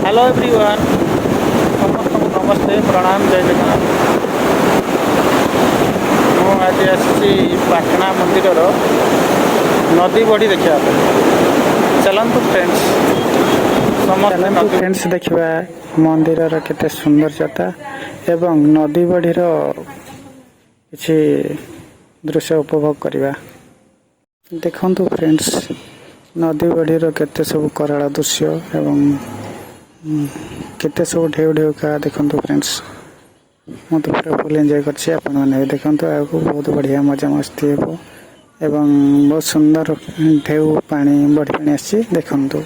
Hello everyone समस्त नमस्ते प्रणाम जय जगन्नाथ। आज आसी पाटना मंदिर नदी बढ़ी देखा चलतु फ्रेंड्स चलतु फ्रेंड्स देखा मंदिर केते सौंदर्यता एवं नदी बढ़ीर किसी दृश्य उपभोग करवा। देखंतु फ्रेंड्स नदी बढ़ीर केते सब कराला दृश्य एवं केते सब ढेउ ढेउ का देखंतु फ्रेंड्स मु तो पूरा फुल एंजॉय करछि। आपण माने देखंतु आगु बहुत बढ़िया मजा मस्ती हेबो एवं बहुत सुंदर ढेउ पानी बढ़ी पानी आछि। देखंतु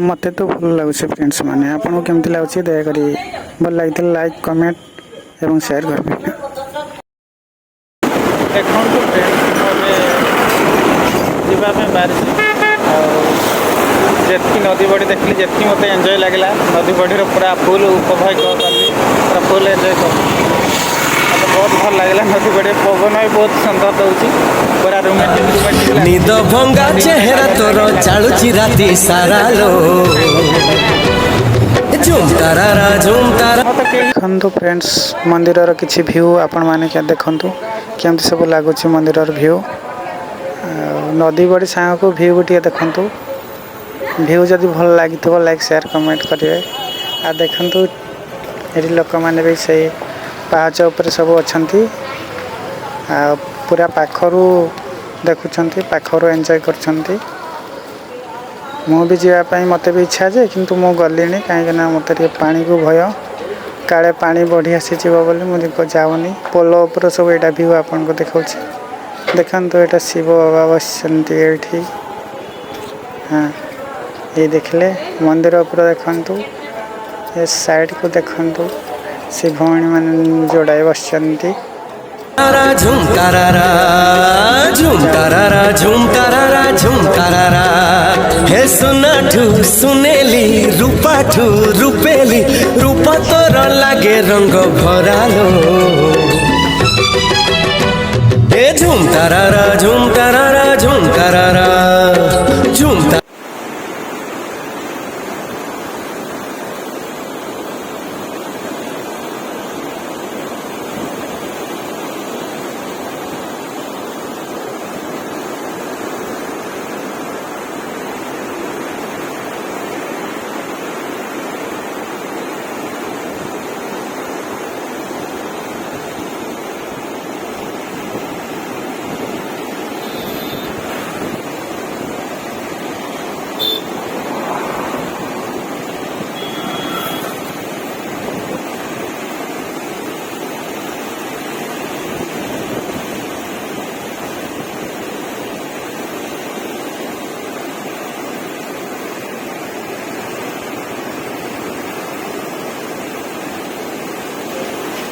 मते तो भल लागुछि फ्रेंड्स माने आपन केमति लागुछि दया करी भल लागितले लाइक कमेंट एवं शेयर करबे। देखंतु फ्रेंड्स जीवा में बारिश जेतकी नदी बढ़ी देखली जेतकी मत एंजॉय लगला नदी बढ़ीर पूरा फुल उपभोग कली पूरा फुल एंजॉय कर मत बहुत भल लगला। नदी बढ़ी पवन भी बहुत सुंदर दउची पूरा रोमांटिक निद भंगा चेहरा तोर चालुची राती सारा लो झुम तारा देखंतु फ्रेंड्स मंदिर किछि व्यू आपण माने क्या देखंतु केमति सब लागुछि मंदिर व्यू नदी बड़ी सांग को व्यू गोटे देखंतु व्यू जदि भल लगी लाइक शेयर कमेंट करेंगे। आ देखंतु ये लोक मैंने भी से पाहाच उपर सब अच्छा पूरा पाखरु देखुंट पाखरु एंजॉय कर मु भी जावाई मत भी इच्छा जे किंतु मु गली कहीं मत पानी को भय काले पानी बढ़ी आसी बोली मुझे जाऊनी पोल उपर सब यहाँ व्यू आपन को देखा देखंतु यहाँ शिव बाबा बसंती ये हाँ ये देखले मंदिर उपर देखंतु ये साइड को देखंतु से भौणी मान जोड़ाई बसंती झुम तारा झुम तारा हे सुनाठू सुनेली रूपाठू रूपेली रूप तोर लागे रंग भरालो हे झुम तारा झुम तारा झुम तारा झुम तारा।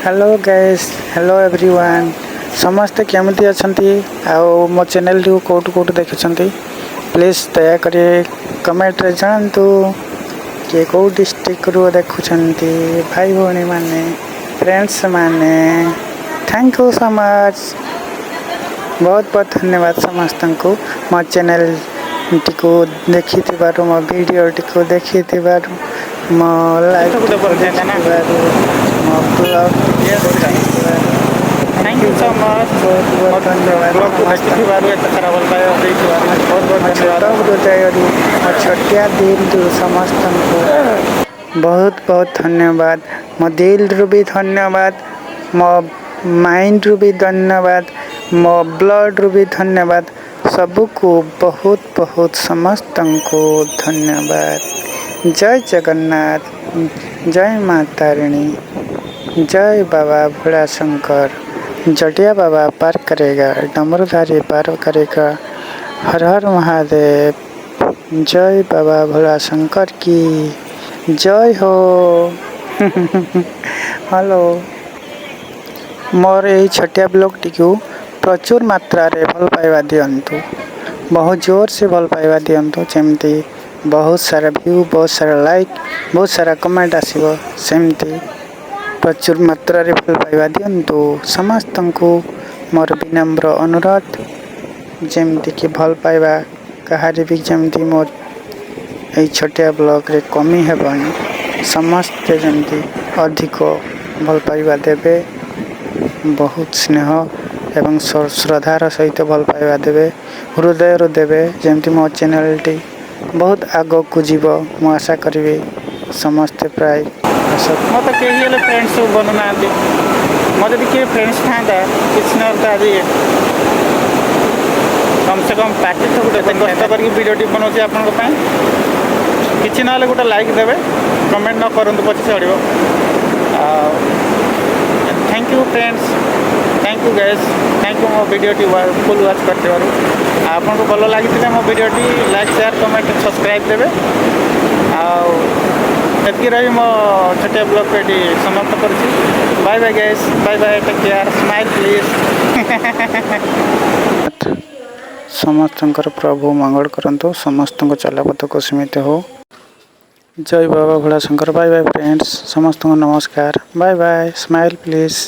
हेलो गाइस हेलो एवरीवन समस्ते केमती अच्छी आओ मो चैनल टी कौटू कौटू देखुं प्लीज दयाक कमेंट रे जानतु किए कौ डिस्ट्रिक्ट रू देखुं भाई भौणी माने फ्रेंड्स माने थैंक यू सो मच बहुत बहुत धन्यवाद समस्त को मो चैनल टी को देखी मो वीडियो टी को देखी मो like thank you so much बहुत धन्यवाद छोटिया दिल समस्त को बहुत बहुत धन्यवाद मो दिल रु भी धन्यवाद मो माइंड रु भी धन्यवाद मो ब्लड रु भी धन्यवाद सबको बहुत बहुत समस्त को धन्यवाद। जय जगन्नाथ जय माँ तारिणी जय बाबा भोला शंकर जटिया बाबा पार करेगा डमरुधारी पार करेगा हर हर महादेव जय बाबा भोला शंकर की जय हो। हेलो मोर यही छटिया ब्लॉग टी प्रचुर मात्रा रे भल पाइबा दियंतु बहुत जोर से भल पाइबा दियंतु जेमती बहुत सारा व्यू बहुत सारा लाइक बहुत सारा कमेंट आसीबो सेमती प्रचुर मात्रा रे भल पाइबा दियंतु समस्त को मोर विनम्र अनुरोध जेमती कि भल पाइबा कहारी भी जमती मोर यही छोटिया ब्लॉग रे कमी हेबनी। ସମସ୍ତେ ଯେମିତି ଅଧିକ ଭଲ ପାଇବା ଦେବେ, ବହୁତ ସ୍ନେହ ଏବଂ ଶ୍ରଦ୍ଧାର ସହିତ ଭଲ ପାଇବା ଦେବେ, ହୃଦୟରୁ ଦେବେ, ଯେମିତି ମୋ ଚ୍ୟାନେଲଟି ବହୁତ ଆଗକୁ ଯିବ ମୁଁ ଆଶା କରିବି। ସମସ୍ତେ ପ୍ରାୟ ମୋତେ କେହି ହେଲେ ଫ୍ରେଣ୍ଡସ୍ ସବୁ ବନୁନାହାନ୍ତି। ମୋର ଯଦି କିଏ ଫ୍ରେଣ୍ଡସ୍ ଥାନ୍ତା କିଛି ନହେଲେ ତ ଆଜି କମ୍ ସେ କମ୍ ପ୍ରାକ୍ଟିସ୍ ଗୋଟେ କଷ୍ଟ କରିକି ଭିଡ଼ିଓଟି ବନାଉଛି ଆପଣଙ୍କ ପାଇଁ। କିଛି ନହେଲେ ଗୋଟେ ଲାଇକ୍ ଦେବେ, କମେଣ୍ଟ ନ କରନ୍ତୁ ପଛେ ଚଳିବ। ଆଉ thank you friends, thank you guys, thank you ମୋ ଭିଡ଼ିଓଟି ଫୁଲ୍ ୱାଚ୍ କରିଥିବାରୁ। ଆପଣଙ୍କୁ ଭଲ ଲାଗିଥିଲେ ମୋ ଭିଡ଼ିଓଟି ଲାଇକ୍, ସେୟାର, କମେଣ୍ଟ, ସବସ୍କ୍ରାଇବ୍ ଦେବେ। ଆଉ ଏତିକି ରହି ମୋ ଛୋଟିଆ ବ୍ଲଗ୍ ଏଠି ସମାପ୍ତ କରୁଛି। Bye bye guys, bye bye, take care, smile please. ସମସ୍ତଙ୍କର ପ୍ରଭୁ ମଙ୍ଗଳ କରନ୍ତୁ, ସମସ୍ତଙ୍କ ଚଲାପଥ କୁସୁମିତ ହଉ। ଜୟ ବାବା ଭୋଳାଶଙ୍କର। ବାଏ ବାଏ ଫ୍ରେଣ୍ଡସ୍, ସମସ୍ତଙ୍କୁ ନମସ୍କାର। Bye bye, smile please.